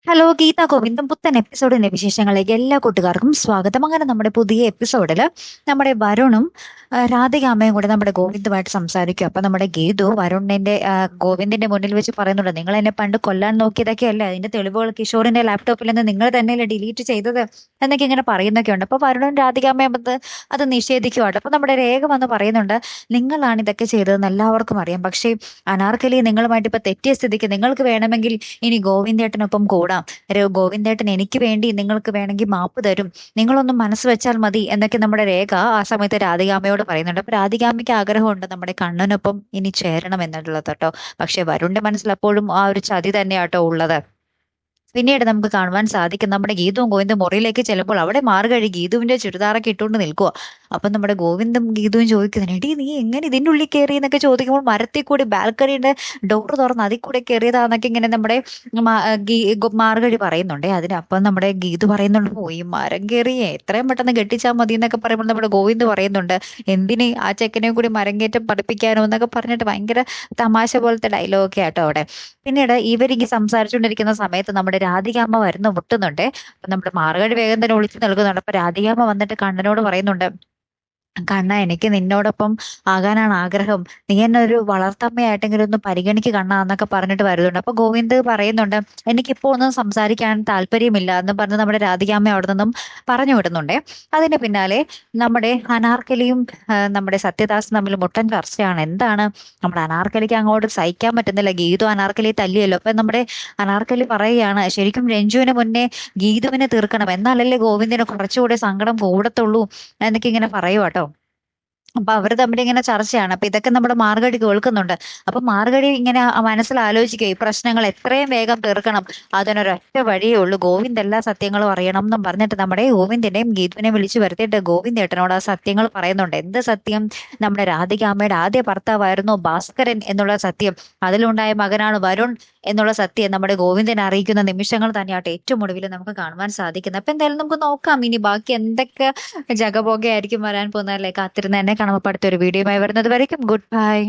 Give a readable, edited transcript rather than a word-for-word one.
Hello Geetha ഗോവിന്ദം പുത്തൻ എപ്പിസോഡിന്റെ വിശേഷങ്ങളിലേക്ക് എല്ലാ കൂട്ടുകാർക്കും സ്വാഗതം. അങ്ങനെ നമ്മുടെ പുതിയ എപ്പിസോഡില് നമ്മുടെ വരുണും രാധിക അമ്മയും കൂടെ നമ്മുടെ ഗോവിന്ദുമായിട്ട് സംസാരിക്കും. അപ്പൊ നമ്മുടെ ഗീതു വരുണിന്റെ ഗോവിന്ദിന്റെ മുന്നിൽ വെച്ച് പറയുന്നുണ്ട്, നിങ്ങൾ എന്നെ പണ്ട് കൊല്ലാൻ നോക്കിയതൊക്കെയല്ലേ, അതിന്റെ തെളിവുകൾ കിഷോറിന്റെ ലാപ്ടോപ്പിൽ നിന്ന് നിങ്ങൾ തന്നെയല്ലേ ഡിലീറ്റ് ചെയ്തത് എന്നൊക്കെ ഇങ്ങനെ പറയുന്നൊക്കെ ഉണ്ട്. അപ്പൊ വരുണും രാധിക അമ്മയും അത് നിഷേധിക്കുവാട്ടോ. അപ്പൊ നമ്മുടെ രേഖ വന്ന് പറയുന്നുണ്ട്, നിങ്ങളാണ് ഇതൊക്കെ ചെയ്തതെന്ന് എല്ലാവർക്കും അറിയാം, പക്ഷേ അനാർക്കലി നിങ്ങളുമായിട്ട് ഇപ്പൊ തെറ്റിയ സ്ഥിതിക്ക് നിങ്ങൾക്ക് വേണമെങ്കിൽ ഇനി ഗോവിന്ദേട്ടനൊപ്പം കൂടാം. ഗോവിന്ദേട്ടൻ എനിക്ക് വേണ്ടി നിങ്ങൾക്ക് വേണമെങ്കിൽ മാപ്പ് തരും, നിങ്ങളൊന്നും മനസ്സ് വെച്ചാൽ മതി എന്നൊക്കെ നമ്മുടെ രേഖ ആ സമയത്ത് രാധികാമ്മയോട് പറയുന്നുണ്ട്. അപ്പൊ രാധികാമ്മയ്ക്ക് ആഗ്രഹമുണ്ട് നമ്മുടെ കണ്ണനൊപ്പം ഇനി ചേരണം എന്നുള്ളത് കേട്ടോ. പക്ഷെ വരുണിന്റെ മനസ്സിൽ അപ്പോഴും ആ ഒരു ചതി തന്നെയാട്ടോ ഉള്ളത്. പിന്നീട് നമുക്ക് കാണുവാൻ സാധിക്കും, നമ്മുടെ ഗീതവും ഗോവിന്ദും മുറിയിലേക്ക് ചെല്ലുമ്പോൾ അവിടെ മാറുകഴി ഗീതുവിന്റെ ചുരിദാറൊക്കെ ഇട്ടുകൊണ്ട് നിൽക്കുക. അപ്പൊ നമ്മുടെ ഗോവിന്ദും ഗീതുവും ചോദിക്കുന്നു, എടി നീ എങ്ങനെ ഇതിന്റെ ഉള്ളിൽ കയറി എന്നൊക്കെ ചോദിക്കുമ്പോൾ മരത്തിൽ കൂടി ബാൽക്കണിയുടെ ഡോർ തുറന്ന് അതിൽ കൂടെ കയറിയതാന്നൊക്കെ ഇങ്ങനെ നമ്മുടെ മാർഗഴി പറയുന്നുണ്ടേ. അതിനപ്പം നമ്മുടെ ഗീതു പറയുന്നുണ്ട്, പോയി മരം കയറി എത്രയും പെട്ടെന്ന് കെട്ടിച്ചാൽ മതി എന്നൊക്കെ പറയുമ്പോൾ നമ്മുടെ ഗോവിന്ദ് പറയുന്നുണ്ട്, എന്തിന് ആ ചെക്കനെ കൂടി മരം കയറ്റം പഠിപ്പിക്കാനോ എന്നൊക്കെ പറഞ്ഞിട്ട് ഭയങ്കര തമാശ പോലത്തെ ഡയലോഗൊക്കെ ആട്ടോ അവിടെ. പിന്നീട് ഇവരിങ്ങനെ സംസാരിച്ചുകൊണ്ടിരിക്കുന്ന സമയത്ത് നമ്മുടെ രാധികാമ്മ വരുന്ന മുട്ടുന്നുണ്ട്. അപ്പൊ നമ്മുടെ മാർഗഴി വേഗം തന്നെ ഒളിച്ചു നിൽക്കുന്നുണ്ട്. അപ്പൊ രാധികാമ്മ വന്നിട്ട് കണ്ണനോട് പറയുന്നുണ്ട്, കണ്ണ എനിക്ക് നിന്നോടൊപ്പം ആകാനാണ് ആഗ്രഹം, നീ എന്നെ ഒരു വളർത്തമ്മയായിട്ടെങ്കിലും ഒന്ന് പരിഗണിക്ക് കണ്ണ എന്നൊക്കെ പറഞ്ഞിട്ട് വരുന്നുണ്ട്. അപ്പൊ ഗോവിന്ദ് പറയുന്നുണ്ട്, എനിക്കിപ്പോ ഒന്നും സംസാരിക്കാൻ താല്പര്യമില്ല എന്ന് പറഞ്ഞ് നമ്മുടെ രാധികാമ്മ അവിടെ നിന്നും പറഞ്ഞു വിടുന്നുണ്ടേ. അതിന് പിന്നാലെ നമ്മുടെ അനാർക്കലിയും നമ്മുടെ സത്യദാസും തമ്മിൽ മുട്ടൻ ചർച്ചയാണ്. എന്താണ്, നമ്മുടെ അനാർക്കലിക്ക് അങ്ങോട്ട് സഹിക്കാൻ പറ്റുന്നില്ല, ഗീതു അനാർക്കലിയെ തല്ലിയല്ലോ. അപ്പൊ നമ്മുടെ അനാർക്കലി പറയുകയാണ്, ശരിക്കും രഞ്ജുവിന് മുന്നേ ഗീതുവിനെ തീർക്കണം, എന്നാലല്ലേ ഗോവിന്ദിന് കുറച്ചുകൂടെ സങ്കടം കൂടത്തുള്ളൂ എന്നൊക്കെ ഇങ്ങനെ പറയുവാട്ടോ. അപ്പൊ അവര് തമ്മിൽ ഇങ്ങനെ ചർച്ചയാണ്. അപ്പൊ ഇതൊക്കെ നമ്മുടെ മാർഗഴി കേൾക്കുന്നുണ്ട്. അപ്പൊ മാർഗഴി ഇങ്ങനെ മനസ്സിൽ ആലോചിക്കുക, ഈ പ്രശ്നങ്ങൾ എത്രയും വേഗം തീർക്കണം, അതിനൊരൊറ്റ വഴിയേ ഉള്ളൂ, ഗോവിന്ദ് എല്ലാ സത്യങ്ങളും അറിയണം എന്നും പറഞ്ഞിട്ട് നമ്മുടെ ഗോവിന്ദിനെയും ഗീതുവിനെയും വിളിച്ചു വരുത്തിയിട്ട് ഗോവിന്ദ് ഏട്ടനോട് ആ സത്യങ്ങൾ പറയുന്നുണ്ട്. എന്ത് സത്യം, നമ്മുടെ രാധികാമ്മയുടെ ആദ്യ ഭർത്താവായിരുന്നു ഭാസ്കരൻ എന്നുള്ള സത്യം, അതിലുണ്ടായ മകനാണ് വരുൺ എന്നുള്ള സത്യം നമ്മുടെ ഗോവിന്ദനെ അറിയിക്കുന്ന നിമിഷങ്ങൾ തന്നെയാട്ടെ ഏറ്റവും ഒടുവിൽ നമുക്ക് കാണുവാൻ സാധിക്കുന്നത്. അപ്പൊ എന്തായാലും നമുക്ക് നോക്കാം ഇനി ബാക്കി എന്തൊക്കെ ജഗബോഗയായിരിക്കും വരാൻ പോകുന്നതല്ലേ. കാത്തിരുന്ന് എന്നെ കാണുമ്പോൾ അടുത്തൊരു വീഡിയോയുമായി വരുന്നത് വരയ്ക്കും ഗുഡ് ബൈ.